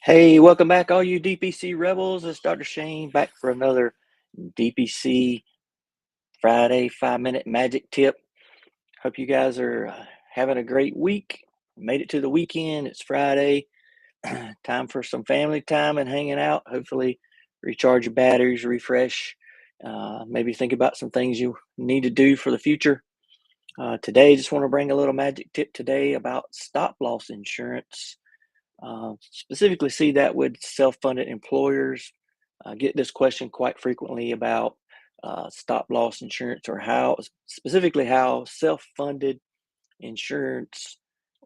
Hey, welcome back, all you DPC rebels. It's Dr. Shane back for another DPC Friday 5-minute magic tip. Hope you guys are having a great week. Made it to the weekend. It's Friday. Time for some family time and hanging out. Hopefully, recharge your batteries, refresh. Maybe think about some things you need to do for the future. Today, just want to bring a little magic tip today about stop loss insurance. Specifically see that with self-funded employers. Get this question quite frequently about stop loss insurance, or specifically how self-funded insurance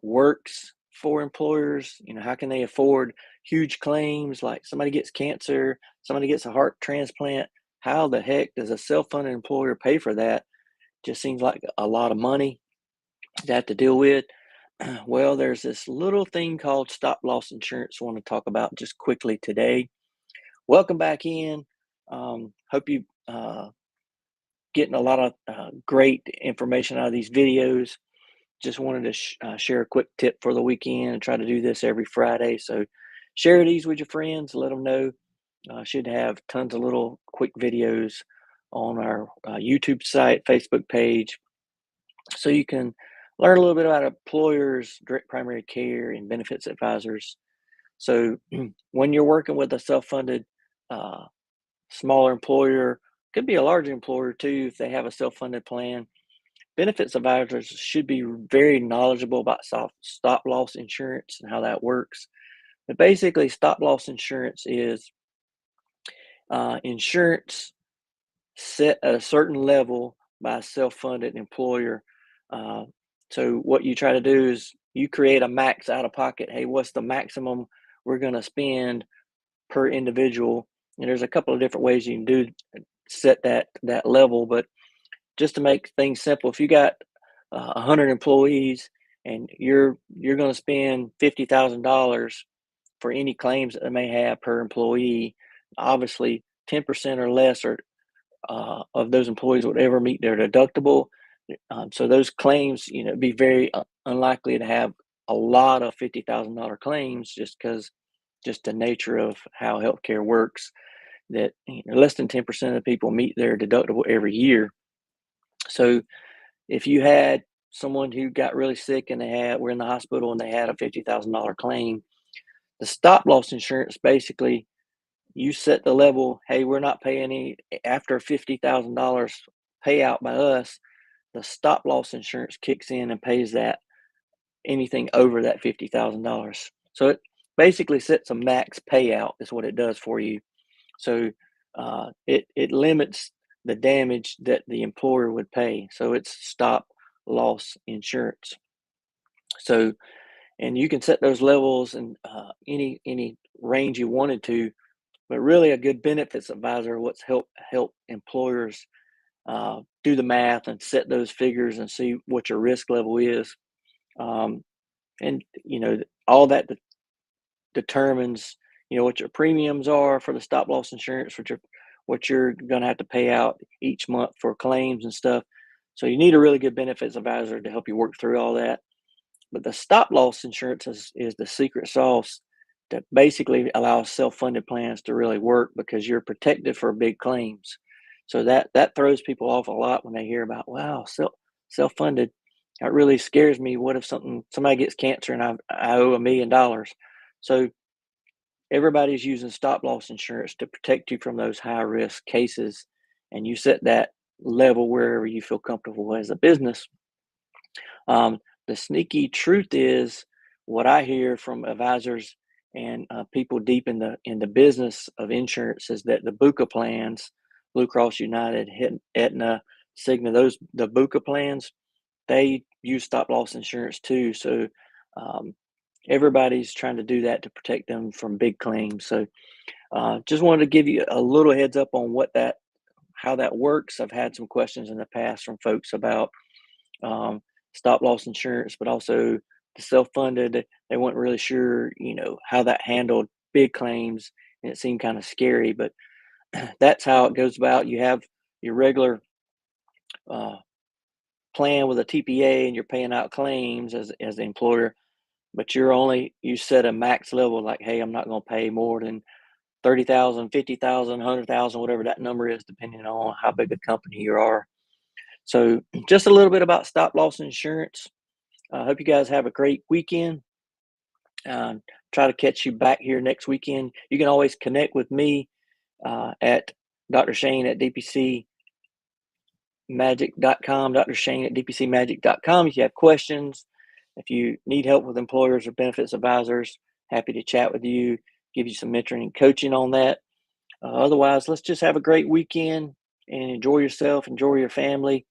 works for employers. How can they afford huge claims like somebody gets cancer, somebody gets a heart transplant? How the heck does a self-funded employer pay for that? Just seems like a lot of money to have to deal with. Well, there's this little thing called stop loss insurance I want to talk about just quickly today. Welcome back in. Hope you getting a lot of great information out of these videos. Just wanted to share a quick tip for the weekend and try to do this every Friday. So share these with your friends. Let them know. Should have tons of little quick videos on our YouTube site, Facebook page, so you can learn a little bit about employers, direct primary care, and benefits advisors. So when you're working with a self-funded uh, smaller employer, could be a larger employer too if they have a self-funded plan. Benefits advisors should be very knowledgeable about stop loss insurance and how that works. But basically, stop loss insurance is insurance set at a certain level by a self-funded employer. Uh, so what you try to do is you create a max out of pocket. Hey, what's the maximum we're going to spend per individual? And there's a couple of different ways you can do set that level. But just to make things simple, if you got 100 employees and you're going to spend $50,000 for any claims that they may have per employee, obviously 10% or less of those employees would ever meet their deductible. So those claims, be very unlikely to have a lot of $50,000 claims, just the nature of how healthcare works. That less than 10% of people meet their deductible every year. So if you had someone who got really sick and were in the hospital and they had a $50,000 claim, the stop loss insurance basically, you set the level. Hey, we're not paying any after $50,000 payout by us. The stop loss insurance kicks in and pays that anything over that $50,000. So it basically sets a max payout is what it does for you. So it limits the damage that the employer would pay. So it's stop loss insurance. So, and you can set those levels in any range you wanted to, but really a good benefits advisor what's help employers do the math and set those figures and see what your risk level is. Um, and all that determines what your premiums are for the stop loss insurance, what you're going to have to pay out each month for claims and stuff. So you need a really good benefits advisor to help you work through all that. But the stop loss insurance is the secret sauce that basically allows self-funded plans to really work, because you're protected for big claims. So that throws people off a lot when they hear about, wow, self-funded. That really scares me. What if somebody gets cancer and I owe $1 million? So everybody's using stop loss insurance to protect you from those high risk cases, and you set that level wherever you feel comfortable as a business. Um, the sneaky truth is, what I hear from advisors and people deep in the business of insurance, is that the BUCA plans, Blue Cross United, Aetna, Cigna, the BUCA plans, they use stop loss insurance too. So um, everybody's trying to do that to protect them from big claims. So just wanted to give you a little heads up on how that works. I've had some questions in the past from folks about um, stop loss insurance, but also the self-funded. They weren't really sure, how that handled big claims, and it seemed kind of scary. But that's how it goes about. You have your regular uh, plan with a TPA, and you're paying out claims as the employer. but you set a max level like, hey, I'm not going to pay more than 30,000, 50,000, 100,000, whatever that number is, depending on how big a company you are. So, just a little bit about stop loss insurance. I hope you guys have a great weekend. Uh, Try to catch you back here next weekend. You can always connect with me at drshane at dpcmagic.com, drshane at dpcmagic.com. If you have questions, if you need help with employers or benefits advisors, happy to chat with you, give you some mentoring and coaching on that. Otherwise, let's just have a great weekend and enjoy yourself, enjoy your family.